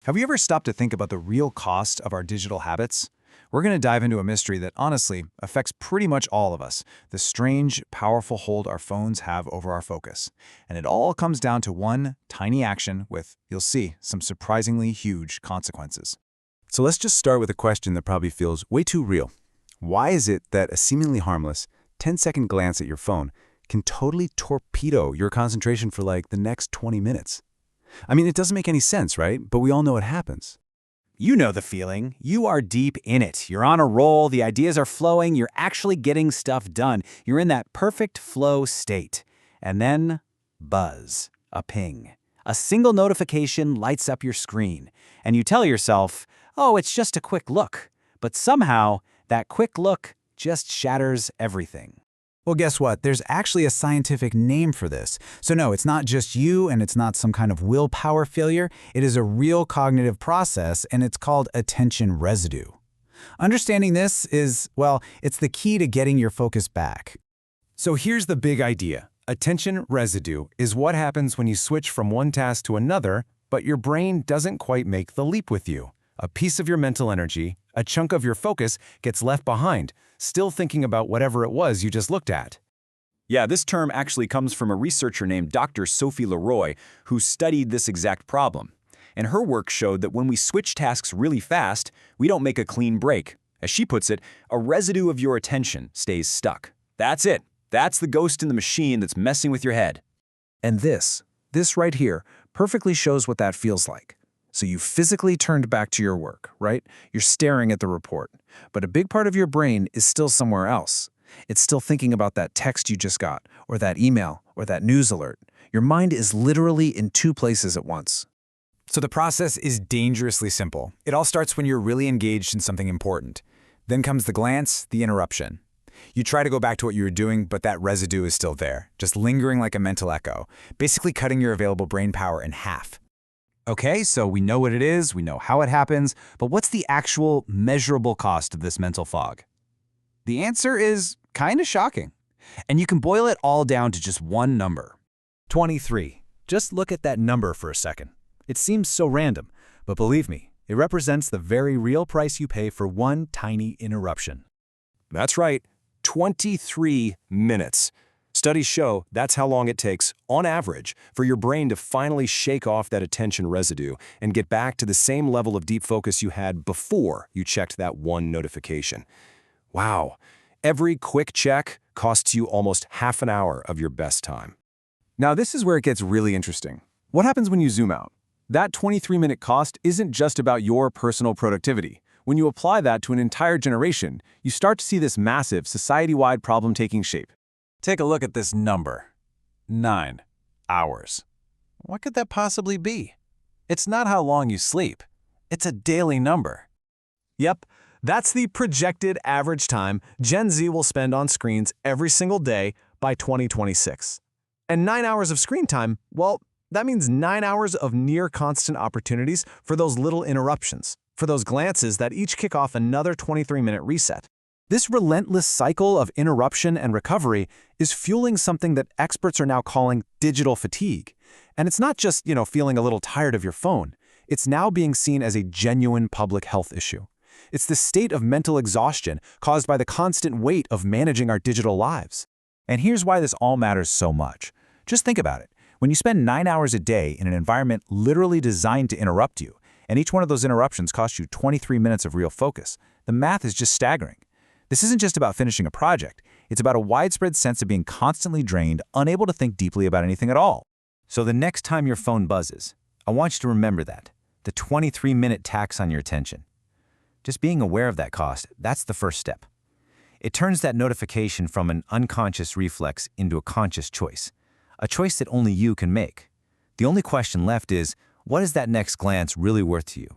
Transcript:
Have you ever stopped to think about the real cost of our digital habits? We're going to dive into a mystery that honestly affects pretty much all of us, the strange, powerful hold our phones have over our focus. And it all comes down to one tiny action with, you'll see, some surprisingly huge consequences. So let's just start with a question that probably feels way too real. Why is it that a seemingly harmless 10-second glance at your phone can totally torpedo your concentration for like the next 20 minutes? I mean, it doesn't make any sense, right? But we all know it happens. You know the feeling. You are deep in it. You're on a roll, the ideas are flowing, you're actually getting stuff done. You're in that perfect flow state. And then, buzz, a ping. A single notification lights up your screen. And you tell yourself, oh, it's just a quick look. But somehow, that quick look just shatters everything. Well, guess what? There's actually a scientific name for this. So no, it's not just you and it's not some kind of willpower failure. It is a real cognitive process and it's called attention residue. Understanding this is, well, it's the key to getting your focus back. So here's the big idea. Attention residue is what happens when you switch from one task to another, but your brain doesn't quite make the leap with you. A piece of your mental energy, a chunk of your focus, gets left behind, still thinking about whatever it was you just looked at. Yeah, this term actually comes from a researcher named Dr. Sophie Leroy, who studied this exact problem. And her work showed that when we switch tasks really fast, we don't make a clean break. As she puts it, a residue of your attention stays stuck. That's it. That's the ghost in the machine that's messing with your head. And this right here, perfectly shows what that feels like. So you physically turned back to your work, right? You're staring at the report. But a big part of your brain is still somewhere else. It's still thinking about that text you just got, or that email, or that news alert. Your mind is literally in two places at once. So the process is dangerously simple. It all starts when you're really engaged in something important. Then comes the glance, the interruption. You try to go back to what you were doing, but that residue is still there, just lingering like a mental echo, basically cutting your available brain power in half. Okay, so we know what it is, we know how it happens, but what's the actual measurable cost of this mental fog? The answer is kind of shocking. And you can boil it all down to just one number. 23. Just look at that number for a second. It seems so random, but believe me, it represents the very real price you pay for one tiny interruption. That's right, 23 minutes. Studies show that's how long it takes, on average, for your brain to finally shake off that attention residue and get back to the same level of deep focus you had before you checked that one notification. Wow, every quick check costs you almost half an hour of your best time. Now this is where it gets really interesting. What happens when you zoom out? That 23-minute cost isn't just about your personal productivity. When you apply that to an entire generation, you start to see this massive society-wide problem taking shape. Take a look at this number. 9 hours. What could that possibly be? It's not how long you sleep. It's a daily number. Yep, that's the projected average time Gen Z will spend on screens every single day by 2026. And 9 hours of screen time, well, that means 9 hours of near constant opportunities for those little interruptions, for those glances that each kick off another 23-minute reset. This relentless cycle of interruption and recovery is fueling something that experts are now calling digital fatigue. And it's not just, feeling a little tired of your phone. It's now being seen as a genuine public health issue. It's the state of mental exhaustion caused by the constant weight of managing our digital lives. And here's why this all matters so much. Just think about it. When you spend 9 hours a day in an environment literally designed to interrupt you, and each one of those interruptions costs you 23 minutes of real focus, the math is just staggering. This isn't just about finishing a project. It's about a widespread sense of being constantly drained, unable to think deeply about anything at all. So the next time your phone buzzes, I want you to remember that, the 23-minute tax on your attention. Just being aware of that cost, that's the first step. It turns that notification from an unconscious reflex into a conscious choice, a choice that only you can make. The only question left is, what is that next glance really worth to you?